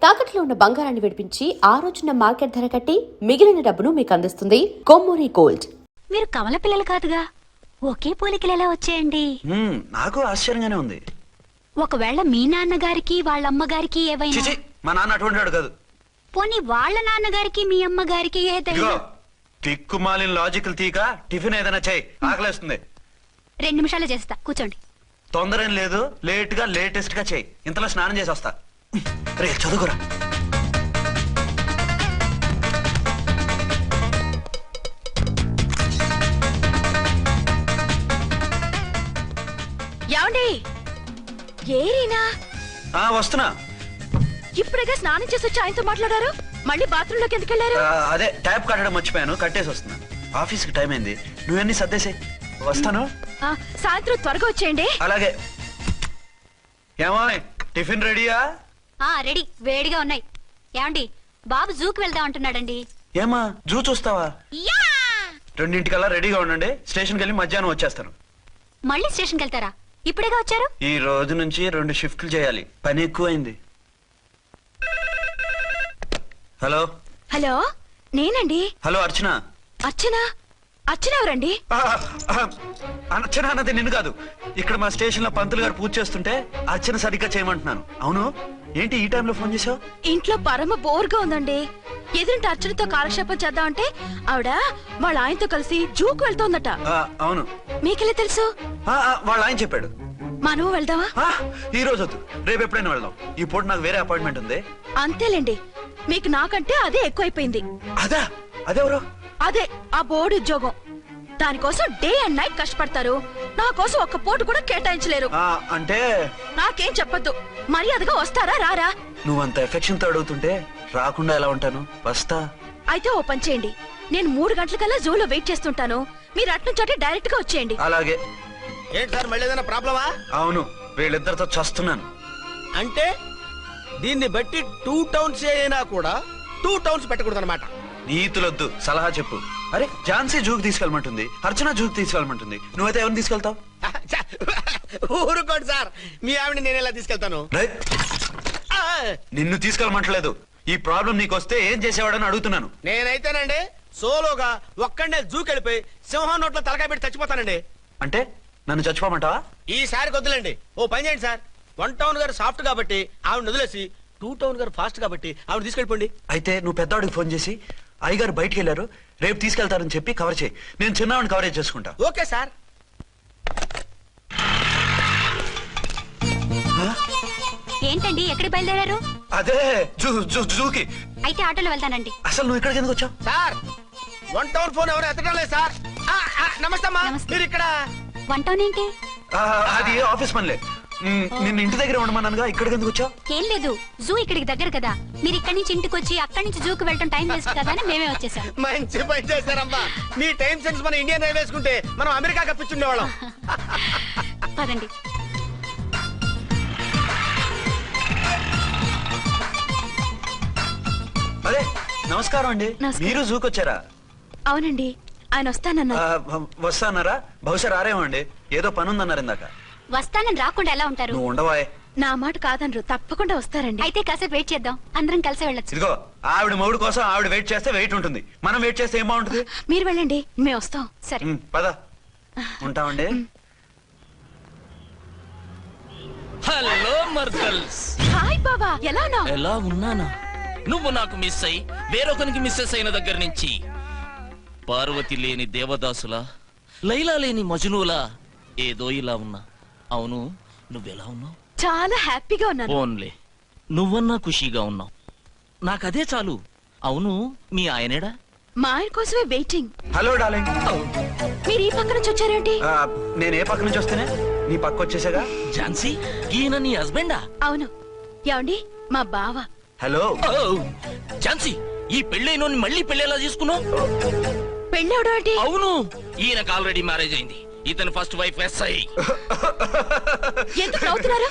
తాకట్లో ఉన్న బంగారాన్ని విడిపించి ఆ రోజున మార్కెట్ ధర కట్టి మిగిలిన డబ్బును మీకు అందిస్తుంది కొమ్మూరి గోల్డ్. మీరు కమల పిల్లలు కాదుగా, ఒకే పోలికలు ఎలా వచ్చేయండి? నాకు ఆశ్చర్యంగానే ఉంది. ఒకవేళ మీ నాన్నగారికి వాళ్ళ అమ్మగారికి ఏవైనా? చిచి, మా నాన్న అటువంటి వాడు కాదు. పోనీ వాళ్ళ నాన్నగారికి మీ అమ్మగారికి ఏదైనా? తిక్కుమాలిన లాజికల్ తీక టిఫిన్ ఏదైనా చేయి, ఆకలేస్తుంది. 2 నిమిషాలు చేస్తా, కూర్చోండి. తొందర ఏం లేదు, లేటెస్ట్ గా చేయి. ఇంతలో స్నానం చేసి వస్తా. రే చదువుకురా. ఏమండి, ఏరీనా? వస్తున్నా. ఇప్పుడేగా స్నానం చేసి వచ్చి ఆయనతో మాట్లాడారు, మళ్ళీ బాత్రూమ్ లోకి ఎందుకు వెళ్ళారు? అదే ట్యాప్ కట్టడం మర్చిపోయాను, కట్టేసి వస్తున్నా. ఆఫీస్కి టైం అయింది, నువ్వన్నీ సర్దేసాయి. వస్తాను. సాయంత్రం త్వరగా వచ్చేయండి. అలాగే. ఏమో టిఫిన్ రెడీయా? రెడీ, వేడిగా ఉన్నాయి. ఏమండి, బాబు జూకి వెళ్దాం అంటున్నాడండి. ఏమా జూ చూస్తావా? 2:00కల్లా రెడీగా ఉండండి, స్టేషన్కి వెళ్ళి మధ్యాహ్నం వచ్చేస్తాను. మళ్ళీ స్టేషన్కి వెళ్తారా? ఇప్పుడేగా వచ్చారు. ఈ రోజు నుంచి 2 షిఫ్ట్లు చేయాలి, పని ఎక్కువైంది. హలో. హలో, నేనండి. హలో అర్చన. అర్చన? అర్చన ఎవరండి? అర్చన అన్నది నిన్ను కాదు. ఇక్కడ మా స్టేషన్ లో పంతులు గారు పూజ చేస్తుంటే అర్చన సరిగ్గా చేయమంటున్నాను. అవును, ఏంటి ఈ టైంలో ఫోన్ చేసావు? ఇంట్లో పరమ బోర్గా ఉందండి. ఎదురింటి అర్చనతో కాలక్షేపం చేద్దామంటే ఆవిడ వాళ్ళ ఆయనతో కలిసి జూకు వెళ్తోందట. అవును. మీకెలా తెలుసు? వాళ్ళ ఆయన చెప్పాడు. మనం వెళ్దామా? ఈ రోజు వద్దు, రేపు ఎప్పుడైనా వెళ్దాం. ఈ పూట నాకు వేరే అపాయింట్మెంట్ ఉంది. అంతేలేండి, మీకు నాకంటే అదే ఎక్కువైపోయింది. అదెవరు? అదే ఆ బోర్డు ఉద్యోగం. దానికోసం డే అండ్ నైట్ కష్టపడతారు. నా కోసం ఒక్క పోటు కూడా కేటాయించలేరు. అంటే నాకేం చెప్పొద్దు, మర్యాదగా వస్తారా రారా? నువ్వంత ఎఫెక్షన్ తో అడుగుతుంటే రాకుండా ఎలా ఉంటాను? వస్తా. అయితే ఓ పని చేయండి, నేను 3 గంటలకల్లా జూలో వెయిట్ చేస్తుంటాను. మీరు అట్నుంచి డైరెక్ట్ గా వచ్చేయండి. అలాగే. ఏంటి సార్, మళ్ళీ ఏదైనా ప్రాబ్లమా? అవును, వీళ్ళిద్దరితో చస్తున్నాను. అంటే దీన్ని బట్టి 2 టౌన్స్ అయినా కూడా 2 టౌన్స్ పెట్టకూడదు అనమాట. నీతులొద్దు, సలహా చెప్పు. అరే ఝాన్సీ జూకి తీసుకెళ్ళమంటుంది, అర్చన జూకి తీసుకెళ్ళమంటుంది. నువ్వైతే ఎవరిని తీసుకెళ్తావు? ఊరుకోండి సార్, మీ ఆవిడ నేను ఎలా తీసుకెళ్తాను? నిన్ను తీసుకెళ్ళమంటలేదు. ఈ ప్రాబ్లం నీకు వస్తే ఏం చేసేవాడని అడుగుతున్నాను. నేనైతేనండి సోలోగా ఒక్కడే జూకి వెళ్ళిపోయి సింహం నోట్లో తలకాయ పెట్టి చచ్చిపోతానండి. అంటే నన్ను చచ్చిపోమంటావా? ఈసారి వద్దులేండి, ఓ పని చేయండి సార్. 1 టౌన్ గారు సాఫ్ట్ కాబట్టి ఆవిడ వదిలేసి 2 టౌన్ గారు ఫాస్ట్ కాబట్టి ఆవిడ తీసుకెళ్ళిపోండి. అయితే నువ్వు పెద్దవాడికి ఫోన్ చేసి అయ్యగారు బయటికి వెళ్ళారు, రేపు తీసుకెళ్తారని చెప్పి కవర్ చేయి. నేను చిన్నవాడిని కవరేజ్ చేసుకుంటా. Okay sir. ఏంటండి, ఎక్కడికి బయలుదేరారు? అదే జూకి. అయితే ఆటోలో వెళ్తానండి. అసలు నువ్వు ఇక్కడికి ఎందుకు వచ్చావు? సార్ 1 టౌన్ ఫోన్ ఎవరు ఎత్తడం లేదు సార్. నమస్తే అమ్మా. మీరు ఇక్కడ 1 టౌన్ ఏంటి? అది ఆఫీస్ పనిలే. నిన్ను ఇంటి దగ్గర ఉండమన్నానుగా, ఇక్కడికి ఎందుకు వచ్చావు? ఏం లేదు, జూ ఇక్కడికి దగ్గర కదా. మీరు ఇక్కడి నుంచి ఇంటికి వచ్చి అక్కడి నుంచి జూకి వెళ్ళటం టైం వేస్ట్ కదా అని మేమే వచ్చేసాం. మంచి పని చేశారమ్మా. మీ టైం సెన్స్ మన ఇండియన్ రైల్వేస్ కుంటే మనం అమెరికా కప్పించుండేవాళ్ళం. పదండి. అదే నమస్కారం అండి. మీరు జూకి వచ్చారా? అవునండి, ఆయన వస్తానన్నా. వస్తానారా? బహుశా రారేమో అండి, ఏదో పని ఉందన్నారు ఇందాక. వస్తానని రాకుండా ఎలా ఉంటారు? నువ్వు ఉండవాయ్. నా మాట కాదనరు, తప్పకుండా వస్తారండి. అయితే కాసేపు వెయిట్ చేద్దాం, అందరం కలిసి వెళ్ళొచ్చు. ఇదిగో, ఆవిడ మొగుడు కోసం ఆవిడ వెయిట్ చేస్తే వెయిట్ ఉంటుంది, మనం వెయిట్ చేస్తే ఏం బాగుంటుంది? మీరు వెళ్ళండి, మేము వస్తాం. సరే పద. ఉంటామండి. హలో మర్దల్స్. హాయ్ బాబా, ఎలా ఉన్నావు? ఎలా ఉన్నానా? నువ్వు నాకు మిస్ అయి వేరొకరికి మిస్సెస్ అయిన దగ్గర నుంచి పార్వతి లేని దేవదాసులా, లైలా లేని మజునులా ఏదో ఇలా ఉన్నా. అవును, నువ్వెలా ఉన్నావు? చాలా హ్యాపీగా ఉన్నాను. ఓన్లే నువ్వన్నా ఖుషీగా ఉన్నావు, నాకదే చాలు. అవును, మీ ఆయనేడా? మా ఆయన కోసమే వెయిటింగ్. Hello darling. మీరు ఈ పక్క నుంచి వచ్చారేంటి? నేను ఏ పక్క నుంచి వస్తేనే నీ పక్క వచ్చేసాగా. ఝాన్సీ, ఈయన నీ హస్బెండా? అవును. ఏమండి, మా బావ. హలో. ఝాన్సీ, ఈ పెళ్ళైనోని మళ్ళీ పెళ్ళేలా తీసుకున్నావు? పెళ్ళవడం ఏంటి? అవును, ఈయనకు ఆల్రెడీ మ్యారేజ్ అయింది. ఇతను ఫస్ట్ వైఫ్ ఎస్ఐ. ఎందుకు నవ్వుతున్నారు?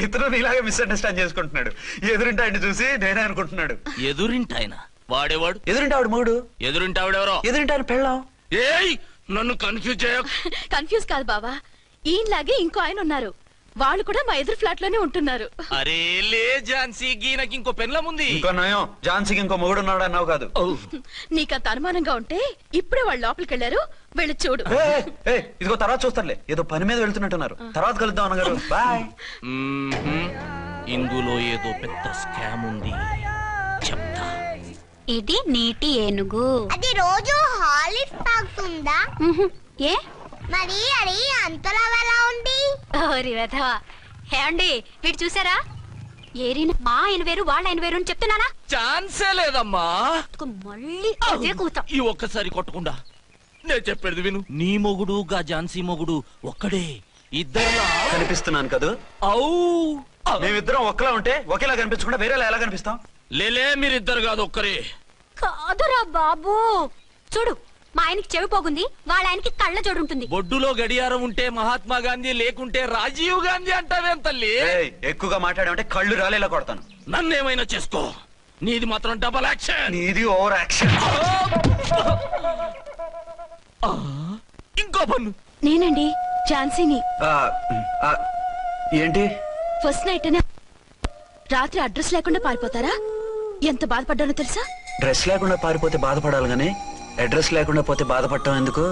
ఇతను నీలాగే మిస్అండర్స్టాండ్ చేసుకుంటున్నాడు. ఎదురింటి ఆయన చూసి నేనే అనుకుంటున్నాడు. ఎదురింటాయన వాడేవాడు? ఎదురింటి ఆవిడ మొగుడు. ఎదురింటి ఆవిడెవరో? ఎదురింటి ఆయన పెళ్ళాం. ఏయ్, నన్ను కన్ఫ్యూజ్ చేయ. కన్ఫ్యూజ్ కాదు బావా, ఈయనలాగే ఇంకో ఆయన ఉన్నారు. వాళ్ళు కూడా మా ఎదురు ఫ్లాట్ లోనే ఉంటున్నారు. అరే లే ఝాన్సీ గీనకి ఇంకో పెన్లం ఉంది. ఇంకో నయం, ఝాన్సీకి ఇంకో మొగుడు ఉన్నాడు అన్నావు కాదు. నీకంత అనుమానంగా ఉంటే ఇప్పుడే వాళ్ళు లోపలికి వెళ్ళారు, వెళ్ళి చూడు. ఇదిగో తర్వాత చూస్తారులే, ఏదో పని మీద వెళ్తున్నట్టున్నారు. తర్వాత కలుద్దాం అన్నగారు. బాయ్. ఇందులో ఏదో పెద్ద స్కామ్ ఉంది, చెప్తా. ఇది నీటి ఏనుగు. అది రోజు హాలిక్స్ తాగుతుందా? ఉహు. ఏ మరి అది అంతలా ఎలా ఉంది? ఓరి వెధవా. ఏమండి వీడు చూసారా? ఏరిన మా ఆయన వేరు వాళ్ళ ఆయన వేరు అని చెప్తున్నానా? ఛాన్సే లేదమ్మా. మళ్ళీ అదే కూత. ఈ ఒక్కసారి కొట్టకుండా నేను చెప్పేది విను. నీ మొగుడు గా ఝాన్సీ మొగుడు ఒక్కడే, ఇద్దరులా కనిపిస్తున్నాను కదా. ఔ మేమిద్దరం ఒక్కలా ఉంటే ఒకేలా కనిపించకుండా వేరేలా ఎలా కనిపిస్తాం? లేలే, మీరిద్దరు కాదు ఒక్కరే. కాదురా బాబు. చూడు, మా ఆయనకి చెవి పోగుంది, వాళ్ళ ఆయనకి కళ్ళ జోడు ఉంటుంది. బొడ్డులో గడియారం ఉంటే మహాత్మా గాంధీ, లేకుంటే రాజీవ్ గాంధీ అంటావేం తల్లి? ఎక్కువగా మాట్లాడామంటే కళ్ళు రాలేలా కొడతాను. నన్నేమైనా చేసుకో, నీది మాత్రం డబల్ యాక్షన్. నీది ఓవర్ యాక్షన్. ఇంకో పన్ను. నేనండి ఝాన్సీని. ఏంటి? ఫస్ట్ నైట్ అనే రాత్రి అడ్రస్ లేకుండా పారిపోతారా? ఎంత బాధపడ్డానో తెలుసా? డ్రెస్ లేకుండా పారిపోతే బాధపడాలి గానీ అడ్రస్ లేకుండా పోతే బాధపడటం ఎందుకు?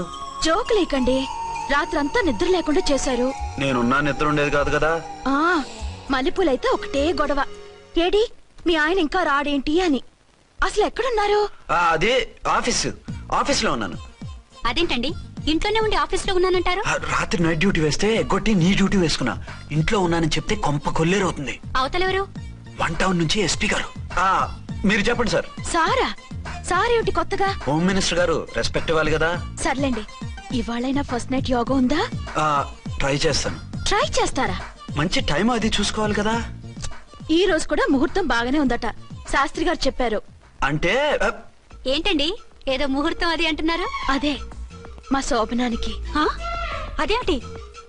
జోక్ లేకండి, రాత్రంతా నిద్ర లేకుండా చేశారు. నేనున్నా నిద్ర ఉండేది కాదు కదా. ఆ మల్లెపూలైతే ఒకటే గొడవ. ఏడి మీ ఆయన ఇంకా రాడేంటి అని. అసలు ఎక్కడున్నారు? అదే ఆఫీస్ లో ఉన్నాను. అదేంటండి ఇంట్లోనే ఉండి ఆఫీస్ లో ఉన్నానంటారు? రాత్రి నైట్ డ్యూటీ వేస్తే ఎగ్గొట్టి నీ డ్యూటీ వేసుకున్నా. ఇంట్లో ఉన్నానని చెప్తే కొంప కొల్లేరవుతుంది. అవతలెవరు? 1 టౌన్ నుంచి ఎస్పీ గారు. మీరు చెప్పండి సార్. సారా? సారేమిటి కొత్తగా? హోమ్ మినిస్టర్ గారు, రెస్పెక్ట్ ఇవ్వాలి కదా. సర్లేండి, ఇవాళైనా ఫస్ట్ నైట్ యోగా ఉందా? ట్రై చేస్తాను. ట్రై చేస్తారా? మంచి టైం అది చూసుకోవాలి కదా. ఈ రోజు కూడా ముహూర్తం బాగానే ఉందట, శాస్త్రి గారు చెప్పారు. అంటే ఏంటండి ఏదో ముహూర్తం అది అంటున్నారు? అదే మా శోభనానికి. ఆ? అదేంటి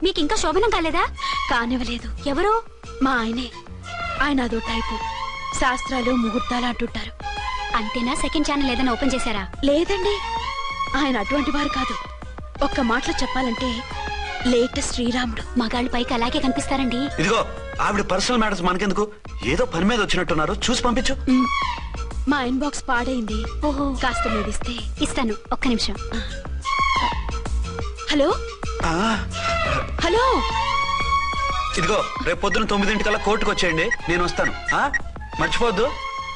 మీకు ఇంకా శోభనం కాలేదా? కానివ్వలేదు. ఎవరు? మా ఆయనే. ఆయన అదో టైపు, శాస్త్రాలు ముహూర్తాలు అంటుంటారు. అంతేనా? సెకండ్ ఛానల్ ఏదైనా ఓపెన్ చేశారా? లేదండి, ఆయన అటువంటి వారు కాదు. ఒక్క మాటలో చెప్పాలంటే లేటెస్ట్ శ్రీరాముడు. మగాళ్ళు పైకి అలాగే కనిపిస్తారండి. ఇదిగో ఆవిడ పర్సనల్ మ్యాటర్స్ మనకెందుకు, ఏదో పని మీద వచ్చినట్టున్నారు, చూసి పంపించు. మా ఇన్బాక్స్ పాడైంది. ఓహో, కాస్త మీరిస్తే. ఇస్తాను, ఒక్క నిమిషం. హలో హలో, ఇదిగో రేపు పొద్దున 9 కోర్టుకు వచ్చేయండి, నేను వస్తాను. మర్చిపోద్దు.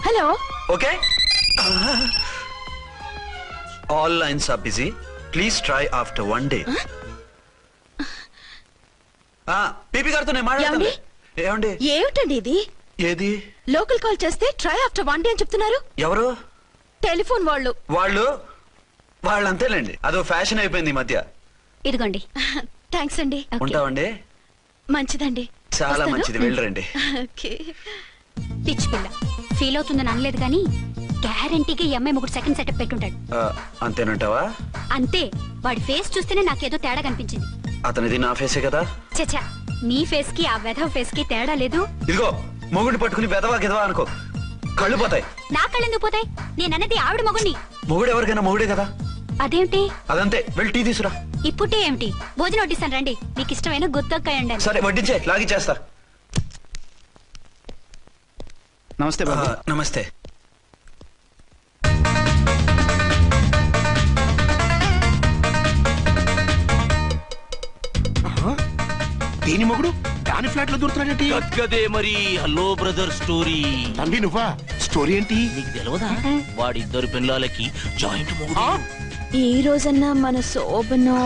Hello. Okay. All lines are busy, please try after 1 day. పీపీ గారితో నేను మాట్లాడతాను. ఏమండి? ఏమిటండి ఇది? ఏది? లోకల్ కాల్ చేస్తే ట్రై ఆఫ్టర్ 1 day అని చెప్తున్నారు. ఎవరు? టెలిఫోన్ వాళ్ళు. వాళ్ళు అంతేలేండి, అదో ఫ్యాషన్ అయిపోయింది ఈ మధ్య. ఇదిగోండి. థ్యాంక్స్ అండి. ఉంటావండి. మంచిదండి. చాలా వస్తాను. మంచిది, వెళ్ళరండి. ఓకే. పిచ్చి పిల్ల ఫీల్ అవుతుందని అనలేదు కానీ గ్యారంటీగా ఈ అమ్మాయి ముగ్గురు సెకండ్ సెటప్ పెట్టుంటాడు. అంతేనంటావా? అంతే. వాడి ఫేస్ చూస్తేనే నాకేదో తేడా కనిపించింది. అతనిది నా ఫేసే కదా. చచ్చా, మీ ఫేస్ కి ఆ వెధవ ఫేస్ కి తేడా లేదు. ఇదిగో మొగుడిని పట్టుకుని వెదవా గెదవా అనుకో, కళ్ళు పోతాయి. నా కళ్ళెందుకు పోతాయి? నేనన్నది ఆవిడ మగుణ్ణి. మొగుడు ఎవరికైనా మొగుడే కదా. అదేంటి? అదంతే, వెళ్ళి టీ తీసురా. ఇప్పుడే ఏమిటి? భోజనం వడ్డిస్తాను రండి. మీకు ఇష్టమైన గుత్తొక్కాయ అండి. సరే వడ్డించే, లాగిచ్చేస్తా. నమస్తే బాబు. నమస్తే. దీని మొగుడు దాని ఫ్లాట్ లో దూరుతున్నాడేంటి? గదే మరి. Hello brother story. తండ్రి నువ్వా? స్టోరీ ఏంటి? నీకు తెలియదా? వాడిద్దరు పిల్లలకి జాయింట్ మొగుడు. ఈ రోజన్నా మన శోభనం.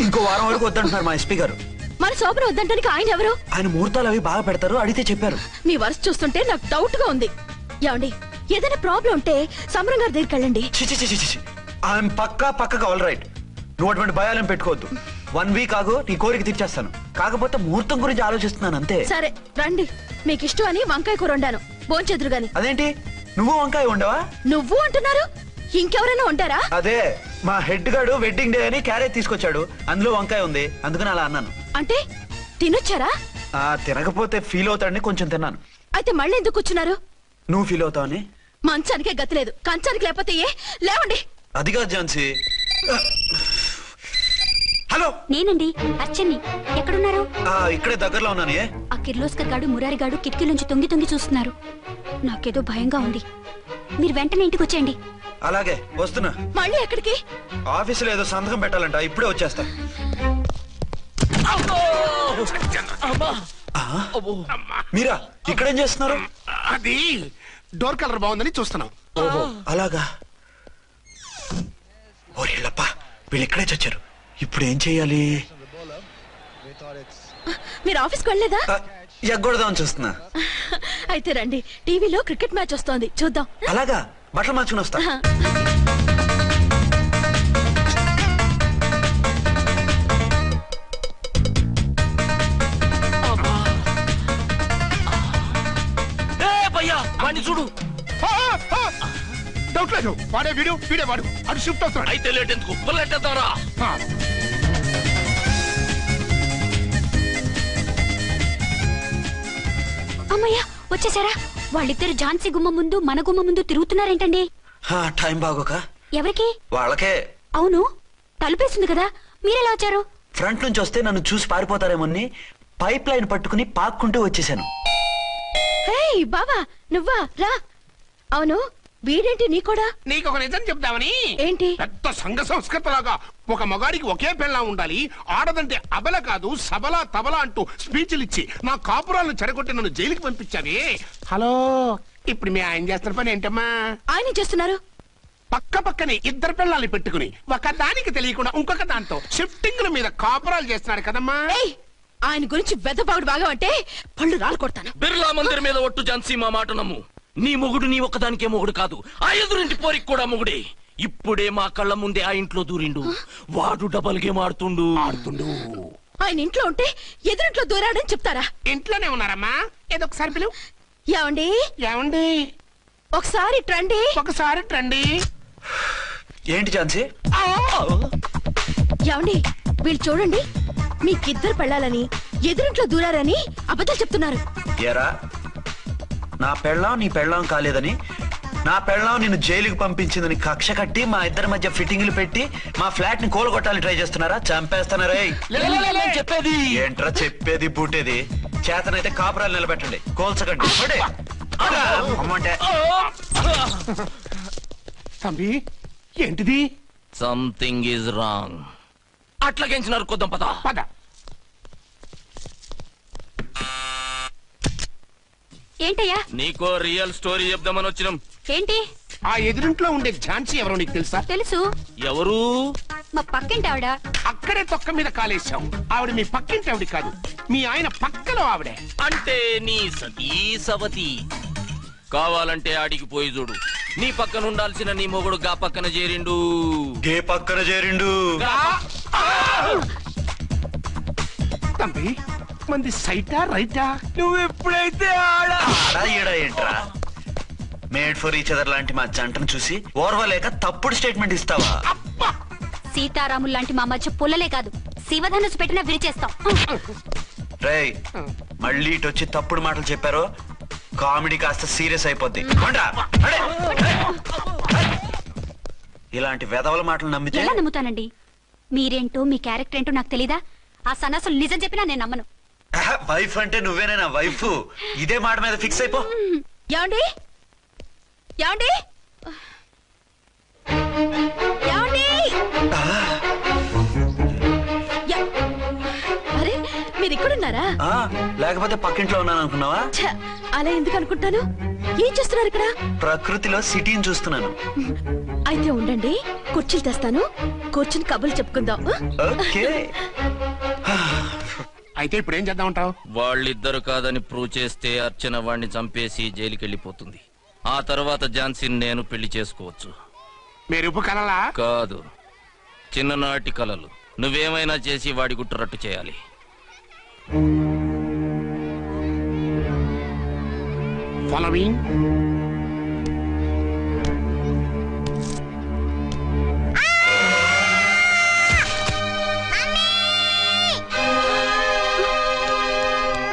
ఇంకో వారం వరకు వద్దంటున్నారు మా ఎస్పీ గారు. మన శోభనం వద్దంటానికి ఆయన ఎవరు? ఆయన ముహూర్తాలు అవి బాగా పెడతారు, అడిగితే చెప్పారు. మీ వరుస చూస్తుంటే నాకు డౌట్ గా ఉంది. ఏమండి, ఏదైనా ప్రాబ్లం ఉంటే సమరం గారి దగ్గరికి వెళ్ళండి. ఆయన పక్కగా ఆల్ రైట్. నువ్వు అటువంటి భయాలను పెట్టుకోవద్దు. 1 week ఆగు, నీ కోరిక తీర్చేస్తాను. కాకపోతే ముహూర్తం గురించి ఆలోచిస్తున్నాను అంతే. సరే రండి, మీకు ఇష్టం అని వంకాయ కూర వండాను, భోంచెదురు గాని. అదేంటి నువ్వు వంకాయ ఉండవా? నువ్వు అంటున్నారు, ఇంకెవరైనా ఉంటారా? అదే మా హెడ్ గాడు వెడ్డింగ్ డే అని క్యారేజ్ తీసుకొచ్చాడు, అందులో వంకాయ ఉంది, అందుకని అలా అన్నాను. అంటే తినొచ్చారా? తినకపోతే ఫీల్ అవుతాడని కొంచెం తిన్నాను. అయితే మళ్ళీ ఎందుకు కూర్చున్నారు? నువ్వు ఫీల్ అవుతావని. మంచానికే గతి లేదు, కంచానికి లేకపోతే ఏ? లేవండి. అదిగా ఝాన్సీ. హలో. నేనండి అర్చన్ని. ఎక్కడున్నారు? ఇక్కడే దగ్గరలో ఉన్నాను. ఆ కిర్లోస్కర్ గాడు మురారి గాడు కిటికీ నుంచి తొంగి తొంగి చూస్తున్నారు. నాకేదో భయంగా ఉంది. మీరు వెంటనే ఇంటికి వచ్చేయండి. అలాగే వస్తున్నా. మళ్ళీ ఎక్కడికి? ఆఫీసులో ఏదో సంతకం పెట్టాలంట, ఇప్పుడే వచ్చేస్తా. మీరా ఇక్కడేం చేస్తున్నారు? అది డోర్ కలర్ బాగుందని చూస్తున్నాం. ఓహో అలాగా. ఓరేళ్ళప్ప, వీళ్ళు ఇక్కడే చచ్చారు. ఇప్పుడు ఏం చెయ్యాలి? మీరు ఆఫీస్కి వెళ్ళలేదా? ఎగ్గొడదామని చూస్తున్నా. అయితే రండి, టీవీలో క్రికెట్ మ్యాచ్ వస్తోంది, చూద్దాం. అలాగా, బట్టలు మార్చుకుని వస్తా. వాడిని చూడు. డౌట్ లేదు, వాడే వీడే వాడు. అటు షిఫ్ట్ అవుతాడు. అయితే లేట్ ఎందుకు, బుల్లెట్టేద్దాంరా. అమ్మయ్యా, వచ్చేసారా? వాళ్ళిద్దరు ఝాన్సీ గుమ్మ ముందు మన గుమ్మ ముందు తిరుగుతున్నారేంటండి? టైం బాగోక. ఎవరికి? వాళ్ళకే. అవును, తలుపేసింది కదా, మీరెలా వచ్చారు? ఫ్రంట్ నుంచి వస్తే నన్ను చూసి పారిపోతారేమోని పైప్ లైన్ పట్టుకుని పాక్కుంటూ వచ్చేసాను. హే బావా, నువ్వా? రా. అవును, వీడేంటి నీ కూడా? నీకు ఒక నిజం చెప్తామని. ఏంటి? పెద్ద సంఘ సంస్కృత లాగా ఒక మగాడికి ఒకే పెళ్ళ ఉండాలి, ఆడదంటే అబల కాదు సబలా తబలా అంటూ స్పీచ్లు ఇచ్చి నా కాపురాలను చెడగొట్టి నన్ను జైలుకి పంపించావి. హలో, ఇప్పుడు మీ ఆయన చేస్తున్న పని ఏంటమ్మా? ఆయన చేస్తున్నారు. పక్క పక్కనే ఇద్దరు పిల్లల్ని పెట్టుకుని ఒక దానికి తెలియకుండా ఇంకొక దాంతో షిఫ్టింగ్ల మీద కాపురాలు చేస్తున్నాడు కదమ్మా. ఆయన గురించి వెదబాగుడు బాగా అంటే పళ్ళు రాలు కొడతాను. బిర్లా మందిర్ మీద ఒట్టు ఝాన్సీ, మా మాట నమ్ము. నీ మొగుడు నీ ఒక్కదానికే మొగుడు కాదు, ఆ ఎదురింటి పోరికి కూడా మొగుడే. ఇప్పుడే మా కళ్ళ ముందే ఆ ఇంట్లో దూరిండు. వాడు డబల్ గేమ్ ఆడుతుండు. ఆయన ఇంట్లో ఉంటే ఎదురింట్లో దూరాడని చెప్తారా? ఇంట్లోనే ఉన్నారమ్మా. ఏదో ఒకసారి పిలువు. ఏమండి? ఏమండి? ఒకసారి ట్రండి. ఒకసారి ట్రండి. ఏంటి ఝాన్సీ? ఏమండి, వీళ్ళు చూడండి, మీకిద్దరు పెళ్ళాలని ఎదురింట్లో దూరారని అబద్ధాలు చెప్తున్నారు. ఏరా, నా పెళ్ళాం నీ పెళ్ళాం కాలేదని, నా పెళ్ళాం నిన్ను జైలుకి పంపించిందని కక్ష కట్టి మా ఇద్దరి మధ్య ఫిట్టింగ్లు పెట్టి మా ఫ్లాట్ ని కూలగొట్టాలని ట్రై చేస్తున్నారా? చంపేస్తున్నారా? చెప్పేది ఏంట్రా చెప్పేది బూటేది? చేతనైతే కాపురాలు నిలబెట్టండి, కోల్చకండి. అమ్మంటే తమ్మి, ఏంటిది? Something is wrong. అట్లాగెంచినారు కొద్దాం, పద పద. ఏంటయ్యా? నీకో రియల్ స్టోరీ చెప్దామని వచ్చినాం. ఏంటి? ఆ ఎదురింట్లో ఉండే ఝాన్సీ ఎవరో నీకు తెలుసా? తెలుసు. ఎవరు? మా పక్కింటి ఆవిడ. అక్కడే తొక్క మీద కాలేశావు. ఆవిడ మీ పక్కింటి ఆవిడ కాదు, మీ ఆయన పక్కలో ఆవిడే. అంటే నీ సతీ సవతి. కావాలంటే ఆడికి పోయి చూడు. నీ పక్కన ఉండాల్సిన నీ మొగుడు గా పక్కన చేరిండు. గే పక్కన చేరిండు. తమ్మి, మంది సైటా రైటా? నువ్వు ఎప్పుడైతే ఆడా ఏంట్రా? మేడ్ ఫర్ ఈచ్ అదర్ లాంటి మా జంటను చూసి ఓర్వలేక తప్పుడు స్టేట్మెంట్ ఇస్తావా? సీతారాములు లాంటి మా మధ్య పుల్లలే కాదు, శివధనుసు పెట్టినా విరిచేస్తాం. రేయ్, మళ్ళీ ఇటు వచ్చి తప్పుడు మాటలు చెప్పారో కామెడీ కాస్త సీరియస్ అయిపోద్ది. ఇలాంటి వెధవల మాటలు నమ్మితే ఎలా నమ్ముతానండి? మీరేంటో మీ క్యారెక్టర్ ఏంటో నాకు తెలీదా? ఆ సన్నాసులు నిజం చెప్పినా నేను నమ్మను. వైఫ్ అంటే నువ్వేనా వైఫ్? ఇదే మాట మీద ఫిక్స్ అయిపో. ఏమండి? ఏమండి? ఏమండి? అరే, మీరు ఇక్కడున్నారా? లేకపోతే పక్కింట్లో ఉన్నాను అనుకున్నావా? అలా ఎందుకు అనుకుంటాను? ఏం చేస్తున్నారు ఇక్కడ? ప్రకృతిలో సిటీని చూస్తున్నాను. అయితే ఉండండి, కుర్చీలు తెస్తాను, కూర్చుని కబుర్లు చెప్పుకుందాం. ఓకే. అయితే ఇప్పుడు ఏం చేద్దాం అంటావు? వాళ్ళిద్దరు కాదని ప్రూవ్ చేస్తే అర్చన వాణ్ణి చంపేసి జైలుకి వెళ్ళిపోతుంది. ఆ తర్వాత ఝాన్సీని నేను పెళ్లి చేసుకోవచ్చు. మీరు ఉప్పు కలలా? కాదు, చిన్ననాటి కలలు. నువ్వేమైనా చేసి వాడి గుట్టురట్టు చేయాలి. ఫాలోయింగ్.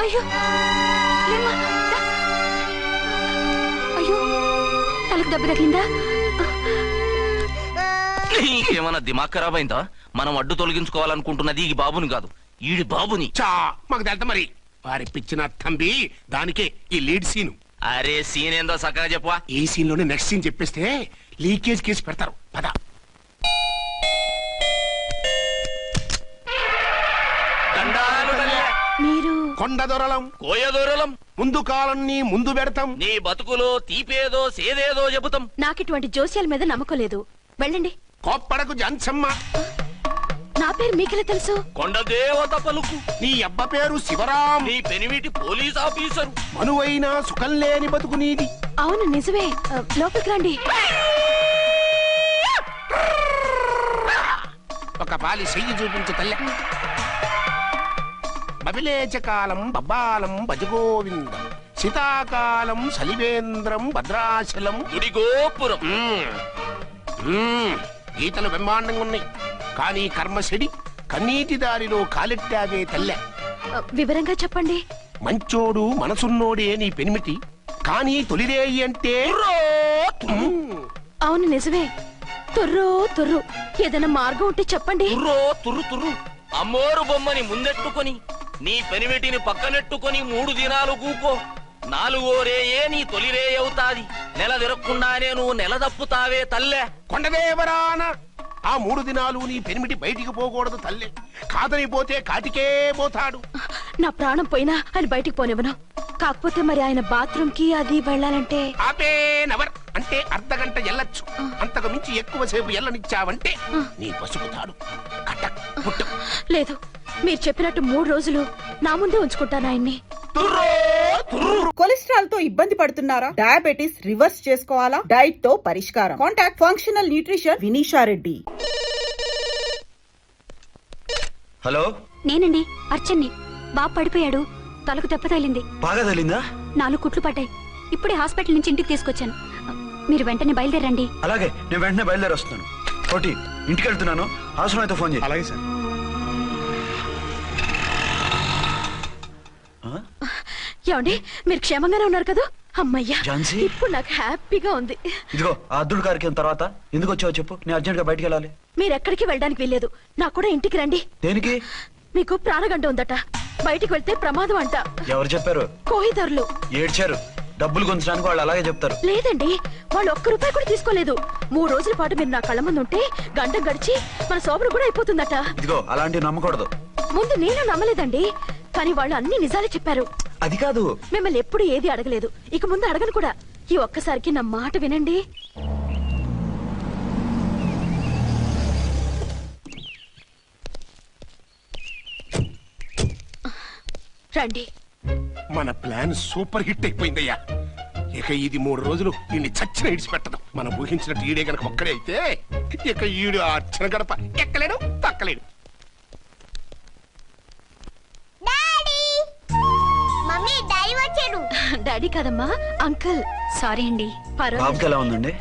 అయ్యో, లేమ్మా, రా. అయ్యో, తలకు దెబ్బ తగిలిందా? నీకేమన్నా దిమాగ్ ఖరాబ్ అయిందా? మనం అడ్డు తొలగించుకోవాలనుకుంటున్నది ఈ బాబుని కాదు, ఈడి బాబుని. చా మాకు తెలుత మరి వారి పిచ్చిన తంబి దానికే ఈ లీడ్ సీను. అరే సీన్ ఏందో చక్కగా చెప్పవా. ఈ సీన్ లోనే నెక్స్ట్ సీన్ చెప్పేస్తే లీకేజ్ కేసు పెడతారు. పద. దండాలు తల్లే. మీరు కొండ దొరలం కోయ దూరలం. ముందు కాలాన్ని ముందు పెడతాం. నీ బతుకులో తీపేదో సేదేదో చెబుతాం. నాకిటువంటి జోస్యాల మీద నమ్మకం లేదు. వెళ్ళండి. కోప్పడకు జంచమ్మ. నా పేరు మీకెలా తెలుసు? కొండ దేవత పలుకు. నీ అబ్బ పేరు శివరాం. నీ పెనిమిటి పోలీస్ ఆఫీసరు. మనువైన సుఖం లేని బతుకు నీది. అవును నిజమే. లోపలికి రండి. ఒక పాలి చెయ్యి చూపించు తల్లె. బబిలేచకాలం బబ్బాలం భజగోవిందం శీతాకాలం సలివేంద్రం భద్రాచలం. గుడి గోపురం. గీతలు బ్రహ్మాండంగా ఉన్నాయి, కానీ కర్మశడి కన్నీటి దారిలో కాలెట్టావే తల్లె. వివరంగా చెప్పండి. మంచోడు మనసున్నోడే నీ పెనిమిటి, కానీ తొలిరేయి అంటే అవును నిజమే. తుర్రు తుర్రు. ఏదైనా మార్గం ఉంటే చెప్పండి. తుర్రో తుర్రు తుర్రు. అమ్మోరు బొమ్మని ముందెట్టుకొని నీ పెనిమిటిని పక్కనెట్టుకొని 3 దినాలు కూకో. 4వ రేయే నీ తొలి రే అవుతాది. నెల తిరగకుండానే నువ్వు నెల తప్పుతావే తల్లే. కొండదేవరాన ఆ 3 దినాలు నీ పెనిమిటి బయటికి పోకూడదు తల్లే. కాదని పోతే కాటికే పోతాడు. నా ప్రాణం పోయినా ఆయన బయటికి పోనివ్వను. కాకపోతే మరి ఆయన బాత్రూమ్ కి అది వెళ్ళాలంటే ఆపేనవర్ అంటే అర్ధగంట ఎల్లొచ్చు. అంతకు మించి ఎక్కువసేపు ఎల్లనిచ్చావంటే నీ పసుపుతాడు కట్టక్ పుట్టక్. లేదు, మీరు చెప్పినట్టు 3 రోజులు నా ముందే ఉంచుకుంటాను ఆయన్ని. కొలెస్ట్రాల్ తో ఇబ్బంది పడుతున్నారా? డయాబెటిస్ రివర్స్ చేసుకోవాలా? డైట్ తో పరిష్కారం. Contact functional nutrition Vinisha Reddy. Hello, నేనండి అర్చన్ని. బాబు పడిపోయాడు, తలకు దెబ్బ తగిలింది. బాగా తగిలిందా? 4 కుట్లు పడ్డాయి. ఇప్పుడే హాస్పిటల్ నుంచి ఇంటికి తీసుకొచ్చాను. మీరు వెంటనే బయలుదేరండి. అలాగే, నేను వెంటనే బయలుదేరి వస్తున్నాను. కోటి, ఇంటికి వెళ్తున్నాను. అవసరం అయితే ఫోన్ చేయి. అలాగే సార్. ఏమండి, మీరు క్షేమంగానే ఉన్నారు కదా? అమ్మయ్యా, ఝాన్సీ? ఇప్పుడు నాకు హ్యాపీగా ఉంది. ఇదిగో ఆ అద్దుడు కార్యక్రమం తర్వాత ఎందుకు వచ్చావో చెప్పు. నేను అర్జెంట్ గా బయటికి వెళ్ళాలి. మీరు ఎక్కడికి వెళ్ళడానికి వెళ్ళలేదు. నాకు కూడా ఇంటికి రండి. దేనికి? మీకు ప్రాణగంట ఉందట. బయటికి వెళ్తే ప్రమాదం అంట. ఎవరు చెప్పారు? కోహిదర్లు ఏడ్చారు. డబ్బులు గుంచడానికి వాళ్ళు అలాగే చెప్తారు. లేదండి, వాళ్ళు ₹1 కూడా తీసుకోలేదు. 3 రోజుల పాటు మీరు నా కళ్ళ ముందు ఉంటే గంట గడిచి మన సోబరు కూడా అయిపోతుందట. ఇదిగో అలాంటివి నమ్మకూడదు. ముందు నేను నమ్మలేదండి, కానీ వాళ్ళు అన్ని నిజాలే చెప్పారు. అది కాదు, మిమ్మల్ని ఎప్పుడు ఏది అడగలేదు, ఇక ముందు అడగను కూడా. ఈ ఒక్కసారికి నా మాట వినండి. రండి. మన ప్లాన్ సూపర్ హిట్ అయిపోయిందయ్యా. ఇక ఇది 3 రోజులు ఈయన్ని చచ్చిన ఇడిచిపెట్టదు. మనం ఊహించినట్టు ఈడే గనక ఒక్కడే అయితే ఇక ఈడు ఆ అర్చన గడప ఎక్కలేడు తక్కలేడు. డాడీ మమ్మీ డాడీ వచ్చారు. డాడీ కాదమ్మా, అంకుల్. సారీ అండి. బాబుకి ఎలా ఉందండి?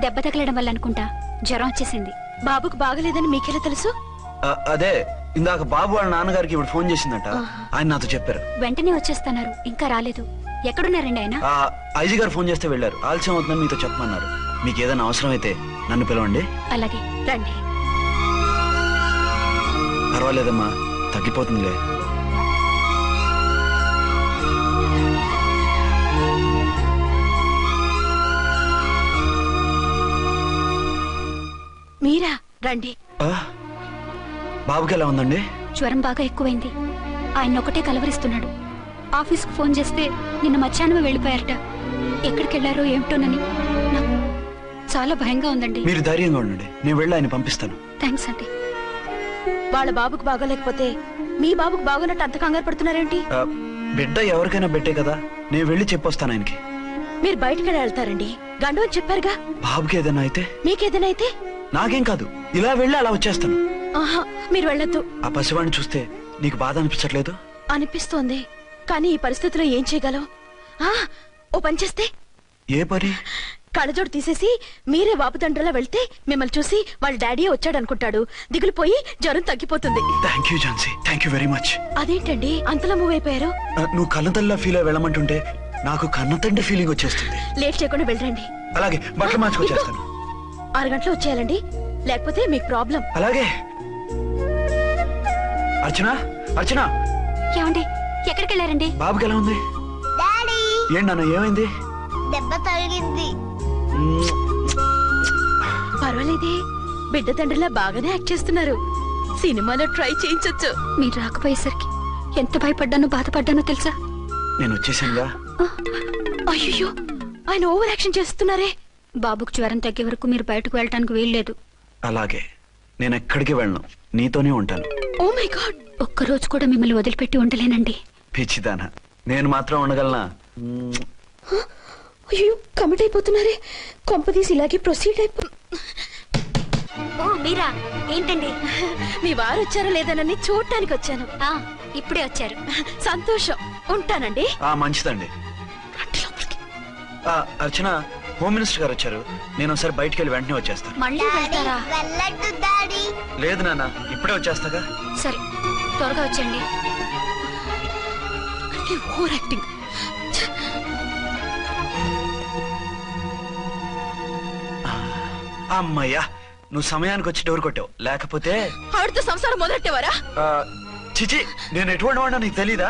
దెబ్బ తగలడం వల్ల అనుకుంటా జ్వరం వచ్చేసింది. బాబుకు బాగలేదని మీకెలా తెలుసు? అదే ఇందాక బాబు వాళ్ళ నాన్నగారికి ఇప్పుడు ఫోన్ చేసిందట. ఆయన నాతో చెప్పారు. వెంటనే వచ్చేస్తున్నారు, ఇంకా రాలేదు. ఎక్కడున్నారండి ఆయన? ఐజీ గారు ఫోన్ చేస్తే వెళ్ళారు. ఆలస్యం అవుతుందని మీతో చెప్పమన్నారు. మీకు ఏదైనా అవసరం అయితే నన్ను పిలవండి. అలాగే రండి. పర్వాలేదమ్మా, తగ్గిపోతుందిలే. మీరా? రండి. బాబుకి ఎలా ఉందండి? జ్వరం బాగా ఎక్కువైంది. ఆయన ఒకటే కలవరిస్తున్నాడు. ఆఫీస్కు ఫోన్ చేస్తే నిన్న మధ్యాహ్నమే వెళ్ళిపోయారట. ఎక్కడికి వెళ్లారో ఏమిటోనని నాకు చాలా భయంగా ఉందండి. మీరు ధైర్యంగా ఉండండి, నేను వెళ్ళి ఆయన పంపిస్తాను. థ్యాంక్స్ అండి. వాళ్ళ బాబుకు బాగోలేకపోతే మీ బాబుకు బాగోనట్టు అంత కంగారు పడుతున్నారేంటి? బిడ్డ ఎవరికైనా బిడ్డే కదా, నేను వెళ్ళి చెప్పొస్తాను ఆయనకి. మీరు బయటకు వెళ్తారండి, గండు అని చెప్పారుగా. బాబుకి ఏదైనా అయితే? మీకేదైనా అయితే? నాకేం కాదు, ఇలా వెళ్ళి అలా వచ్చేస్తాను. ఆహా, మీరు వెళ్ళొద్దు. ఆ పసివాడిని చూస్తే నీకు బాధ అనిపించట్లేదు? అనిపిస్తోంది, కానీ ఈ పరిస్థితిలో ఏం చేయగలం? ఓ పని చేస్తే? ఏ పని? కళ్ళజోడు తీసేసి మీరే వాపుతండ్రలా వెళ్తే మిమ్మల్ని చూసి వాళ్ళ డాడీ వచ్చాడు అనుకుంటాడు. దిగులు పోయి జ్వరం తగ్గిపోతుంది. Thank you Jhansi, thank you very much. అదేంటండి అంతలా మూవ్ అయిపోయారు? నువ్వు కన్నతల్లిలా ఫీల్ అయి వెళ్ళమంటుంటే నాకు కన్నతండ్రి ఫీలింగ్ వచ్చేస్తుంది. లేట్ చేయకుండా వెళ్ళండి. అలాగే, బట్టలు మార్చుకొచ్చేస్తాను. 6 గంటలు వచ్చేయాలండి, లేకపోతే మీకు ప్రాబ్లం. అలాగే, అర్చన అర్చన ఏమండి ఎక్కడికి వెళ్ళారండి? బాబుకి ఎలా ఉంది? డాడీ ఏంటి నాన్న ఏమైంది? దెబ్బ తగిలింది. పర్వాలేదే, బిడ్డ తండ్రిలా బాగానే యాక్ట్ చేస్తున్నారు. సినిమాలో ట్రై చేయించొచ్చు. మీరు రాకపోయేసరికి ఎంత భయపడ్డానో బాధపడ్డానో తెలుసా? నేను వచ్చేసానుగా. అయ్యో, ఆయన ఓవర్ యాక్షన్ చేస్తున్నారే. బాబుకు జ్వరం తగ్గే వరకు మీరు బయటకు వెళ్ళటానికి వీల్లేదు. అలాగే, నేను ఎక్కడికి వెళ్ళను, నీతోనే ఉంటాను. ఓ మై గాడ్, ఒక్కరోజు కూడా మిమ్మల్ని వదిలిపెట్టి ఉండలేనండి. పిచ్చిదానా, నేను మాత్రం ఉండగలనా? అయ్యో కమిట్ అయిపోతున్నారే. కొంపదీసి ఇలాగే ప్రొసీడ్ అయిపో. ఓ మీరా, ఏంటండి? మీ వారు వచ్చారో లేదనని చూడటానికి వచ్చాను. ఇప్పుడే వచ్చారు. సంతోషం, ఉంటానండి. మంచిదండి. అర్చన, హోమ్ మినిస్టర్ గారు వచ్చారు. నేను ఒకసారి బయటికి వెళ్ళి వెంటనే వచ్చేస్తాను. మళ్ళీ వెళ్తారా? వెళ్ళొద్దు డాడీ. లేదు నాన్న, ఇప్పుడే వచ్చేస్తాగా. సరే, త్వరగా వచ్చండి. Over acting. అమ్మయ్యా, నువ్వు సమయానికి వచ్చి డోర్ కొట్టావు. లేకపోతే ఆవిడతో సంసారం మొదలెట్టేవారా? చిచి, నేను ఎటువంటి వాడినా నీకు తెలీదా?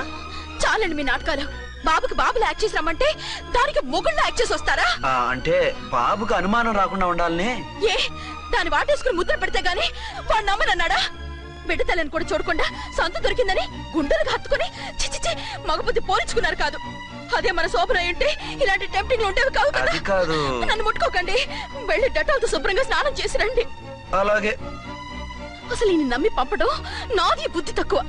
చాలండి మీ నాటకాలు. బాబుకి బాబులు యాక్ట్ చేసి రమ్మంటే దానికి మొగుళ్ళు యాక్ట్ చేసి వస్తారా? అంటే బాబుకు అనుమానం రాకుండా ఉండాలని. ఏ, దాన్ని వాటేసుకుని ముద్ర పెడితే గాని వాడు నమ్మనన్నాడా? బిడ్డ తల్లిని కూడా చూడకుండా సంత దొరికిందని గుండెలకు హత్తుకుని చిచిచి మగబుద్ధి పోల్చుకున్నారు కాదు. అదే మన శోభన ఏంటి ఇలాంటి టెంప్టింగ్ ఉండేవి కాదు కదా. అది కాదు. నన్ను ముట్టుకోకండి, వెళ్ళి డెటాల్తో శుభ్రంగా స్నానం చేసి రండి. అలాగే. అసలు ఈయన నమ్మి పంపడం నాది బుద్ధి తక్కువ.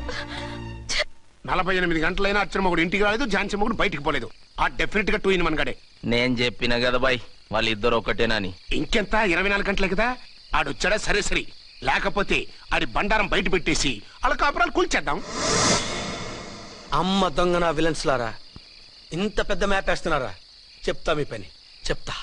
48 గంటలైనా అర్చన మొగుడు ఇంటికి రాలేదు, ఝాన్సీ మొగుడు బయటికి పోలేదు. ఆ డెఫినెట్ గా 2 in 1 గడే. నేను చెప్పిన కదా బాయ్, వాళ్ళిద్దరు ఒకటేనని. ఇంకెంత 24 గంటలే కదా. ఆడొచ్చాడా సరే సరే, లేకపోతే ఆడి బండారం బయట పెట్టేసి వాళ్ళ కాపురాలు కూల్చేద్దాం. అమ్మ దొంగ నా విలన్స్ లారా, ఇంత పెద్ద మ్యాప్ వేస్తున్నారా? చెప్తా మీ పని, చెప్తా.